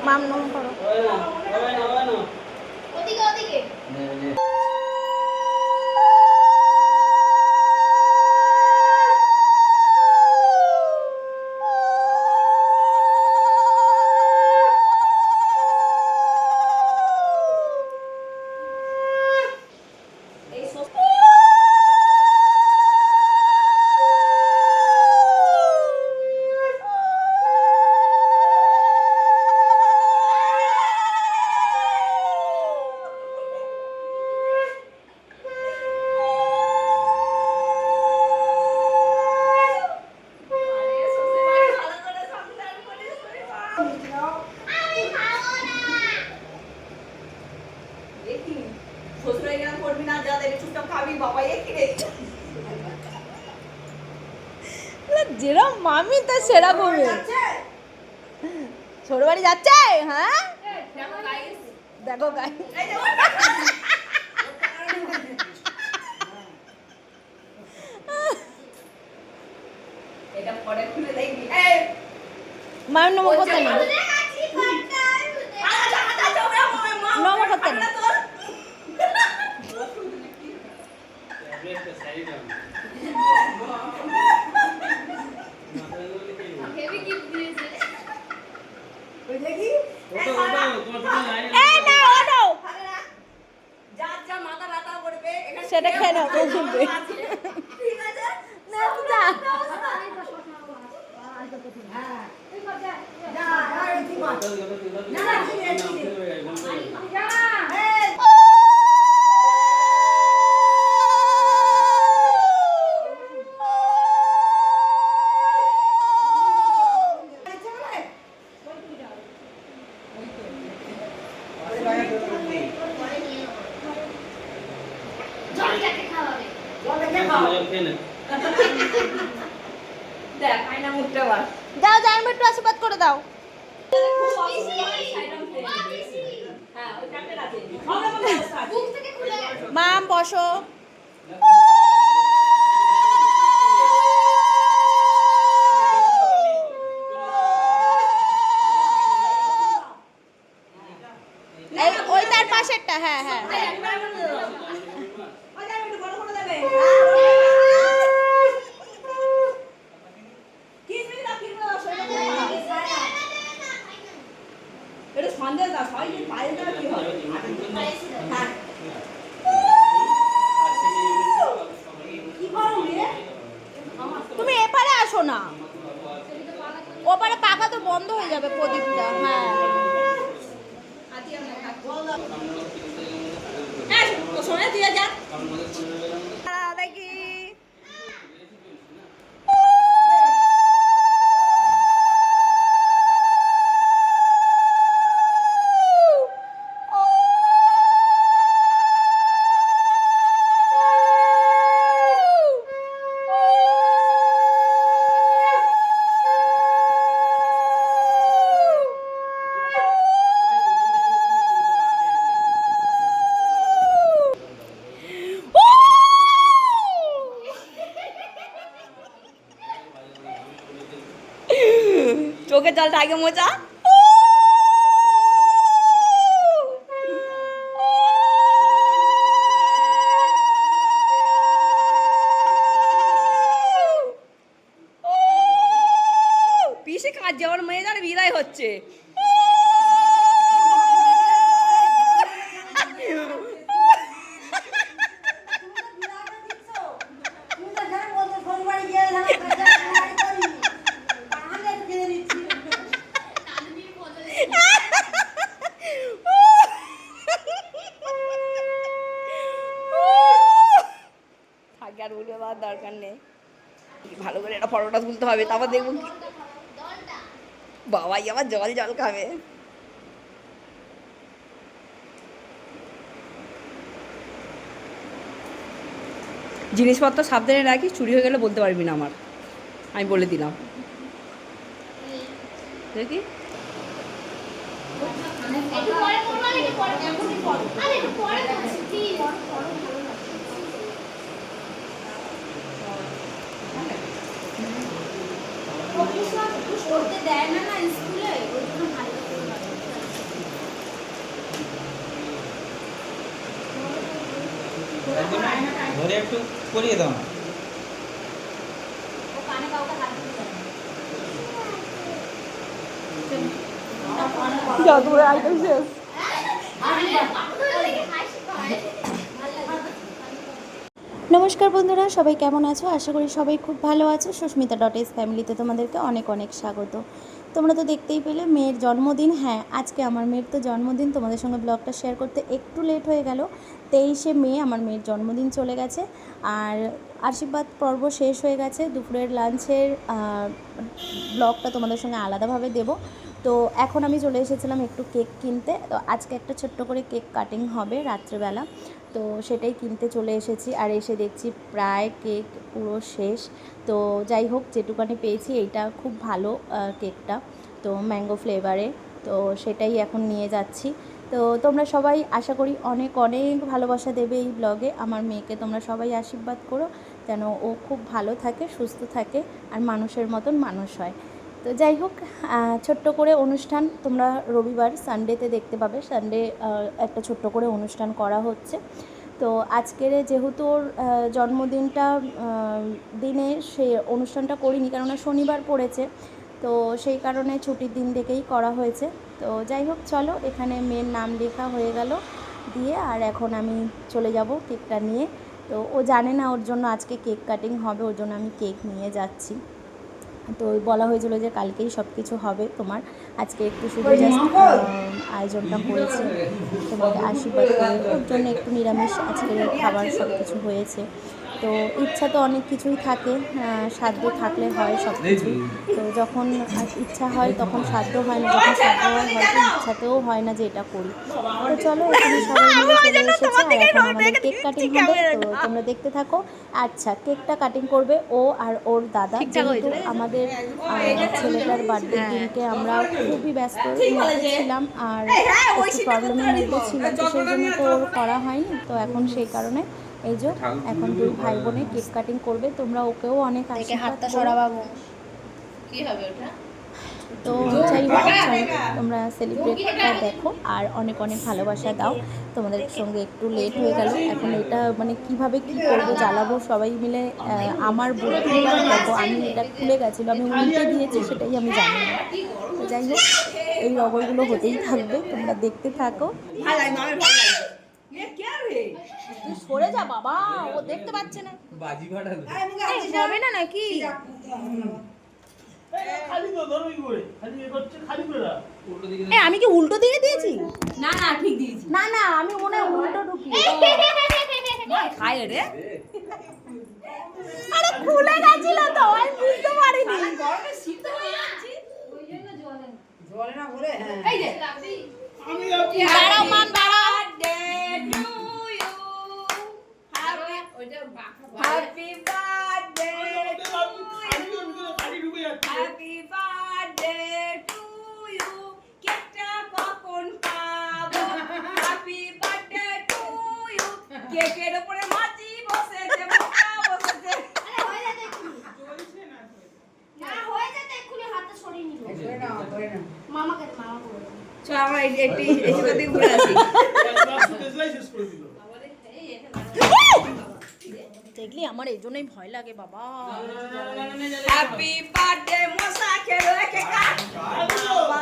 মাম নম করো। ওদিকে ওদিকে যেরকম মামি তা সেরকমই। ছোট বাড়ি যাচ্ছে। হ্যাঁ দেখো গাইস, মাম নম করতে নেই, নম করতে নেই। হেভি গিফট দিয়েছে ওই দেখি এই না ওঠো, যা যা মাথা ব্যথা করবে এখানে সেটা খেয়ে নাও, কেউ শুনবে ঠিক আছে না যা। হ্যাঁ যা আর কি মা না না ঠিক আছে যা এই জলটাকে খাওয়াবে দেখ আয়না মুখটা বাস দাও জানবে একটু আশীর্বাদ করে দাও। হ্যাঁ ওই কাপে রাখে বুক থেকে খুলে মাম বসো। এই ওই তার পাশেরটা, হ্যাঁ হ্যাঁ হ্যাঁ। তুমি এপারে আসো না, ওপারে পাখা তো বন্ধ হয়ে যাবে প্রদীপটা। হ্যাঁ দেখি চোখের জলটা আগে মোচা। পিসে কাজ যাওয়ার মেয়ে যার বিদায় হচ্ছে। থাক আর উঠে দেওয়ার দরকার নেই, ভালো করে এটা ফটোটা তুলতে হবে, তারপর দেখবো কি দলটা বাবাই আবার জল জল খাবে। জিনিসপত্র সাবধানে রাখি, চুরি হয়ে গেলে বলতে পারবি না আমার, আমি বলে দিলাম। দেখি একটু পরে করবো আর একটু পরে এখনই করো আরে একটু পরে করছি প্লিজ করতে দেয় না না স্কুলে ওই জন্য ভালো ধরে একটু করিয়ে দাও না। ও কানে কাউকে হাত দিতে দেয় না। যা দূরে আইটেম শেষ। নমস্কার বন্ধুরা, সবাই কেমন আছো? আশা করি সবাই খুব ভালো আছো। সুস্মিতা .s ফ্যামিলিতে তোমাদেরকে অনেক অনেক স্বাগত। তোমরা তো দেখতেই পেলে মেয়ের জন্মদিন। হ্যাঁ, আজকে আমার মেয়ের তো জন্মদিন। তোমাদের সঙ্গে ব্লগটা শেয়ার করতে একটু লেট হয়ে গেল। 23শে মে আমার মেয়ের জন্মদিন চলে গেছে, আর আশীর্বাদ পর্ব শেষ হয়ে গেছে। দুপুরের লাঞ্চের ব্লগটা তোমাদের সঙ্গে আলাদাভাবে দেবো। তো এখন আমি চলে এসেছিলাম একটু কেক কিনতে। তো আজকে একটা ছোট্ট করে কেক কাটিং হবে রাত্রেবেলা, তো সেটাই কিনতে চলে এসেছি। আর এসে দেখছি প্রায় কেক পুরো শেষ। তো যাই হোক, যেটুকানি পেয়েছি এইটা খুব ভালো কেকটা, তো ম্যাঙ্গো ফ্লেভারে। তো সেটাই এখন নিয়ে যাচ্ছি। তো তোমরা সবাই আশা করি অনেক অনেক ভালোবাসা দেবে এই ব্লগে। আমার মেয়েকে তোমরা সবাই আশীর্বাদ করো যেন ও খুব ভালো থাকে, সুস্থ থাকে, আর মানুষের মতন মানুষ হয়। তো যাই হোক, ছোট্ট করে অনুষ্ঠান তোমরা রবিবার সানডেতে দেখতে পাবে। সানডে একটা ছোট্ট করে অনুষ্ঠান করা হচ্ছে। তো আজকের যেহেতু ওর জন্মদিনটা দিনে সে অনুষ্ঠানটা করিনি, কেননা শনিবার পড়েছে, তো সেই কারণে ছুটির দিন দেখেই করা হয়েছে। তো যাই হোক, চলো, এখানে মেয়ের নাম লেখা হয়ে গেল দিয়ে, আর এখন আমি চলে যাব কেকটা নিয়ে। তো ও জানে না ওর জন্য আজকে কেক কাটিং হবে, ওর জন্য আমি কেক নিয়ে যাচ্ছি। তো বলা হয়েছিল যে কালকেই সব কিছু হবে তোমার, আজকে একটু শুধু জাস্ট আয়োজনটা করেছি তোমাকে আশীর্বাদ করে। ওর জন্য একটু নিরামিষ আজকের খাবার সব কিছু হয়েছে। তো ইচ্ছা তো অনেক কিছুই থাকে, সাধ্য থাকলে হয় সব কিছুই। তো যখন ইচ্ছা হয় তখন সাধ্য হয় না, যখন সাধ্য হয় হয়তো ইচ্ছাতেও হয় না যে এটা করি। তো চলো, এখানে সবাই মিলে চলে এসেছে, আর এখন আমাদের কেক কাটিং হবে। তো তোমরা দেখতে থাকো। আচ্ছা, কেকটা কাটিং করবে ও আর ওর দাদা। যেহেতু আমাদের ছেলেটার বার্থডে দিনকে আমরা খুবই ব্যস্ত ছিলাম, আর একটু প্রবলেমের মধ্যে ছিলাম, তো সেই জন্য তো ওর করা হয়নি। তো এখন সেই কারণে এই যে এখন দুই ভাই বোনে কেক কাটিং করবে। তোমরা ওকেও অনেক আশীর্বাদ করো। কি হবে ওটা তো যাই হোক, তোমরা সেলিব্রেটটা দেখো আর অনেক অনেক ভালোবাসা দাও। তোমাদের সঙ্গে একটু লেট হয়ে গেল, এখন এটা মানে কিভাবে কি করবো, জ্বালাবো সবাই মিলে। আমার বুদ্ধিটা দেখো, আমি এটা খুলে গেছিলো, আমি উল্টে দিয়েছি, সেটাই আমি জানি না। তো যাই হোক, এই রগরগুলো হতেই থাকবে, তোমরা দেখতে থাকো। তুই সরে যা বাবা, ও দেখতে পাচ্ছে না। বাজি ফাটালো। হবে না নাকি? আমি কি উল্টো দিকে দিয়েছি? না না ঠিক দিয়েছি। না না, আমি মনে হয় উল্টো ঢুকিয়ে খাই রে আরে খুলে গেছিল তো, আমি বুঝতে পারিনি। গরমে শীত হয়ে যাচ্ছে ওই জন্য জলে না জলে না বলে। হ্যাঁ এই যে রাবি দাঁড়াও মান, দাঁড়াও। Happy birthday happy birthday to you. কেকটা কখন পাবো? Happy birthday to you. কেকের উপরে মাছি বসেছে, পোকা বসেছে। আরে হয়ে যাবে এক্ষুনি না হয়ে যাবে এক্ষুনি হাতটা সরিয়ে নিব মামাকে দে, মামা করে দেবে। চল আমরা একটু এসে দিকে ঘুরে আসি। দেখলি, আমার এই জন্যই ভয় লাগে বাবা। হ্যাপি বার্থডে মশা খেলো কেকা বাবা।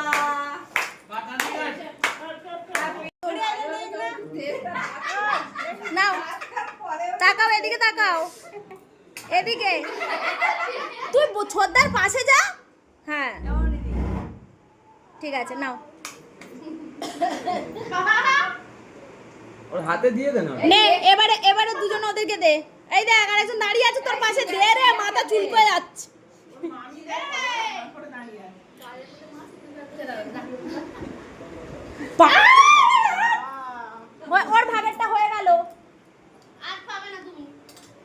নাও, তাকাও এদিকে, তাকাও এদিকে। তুই ছোটদার পাশে যা। হ্যাঁ ঠিক আছে, নাও। ওর হাতে দিয়ে দেন। নে, এবারে দুজন ওদেরকে দে। এই দেখ, আর একজন দাঁড়িয়ে আছে তোর পাশে, দে রে, মাথা চুলকে যাচ্ছে। বেরো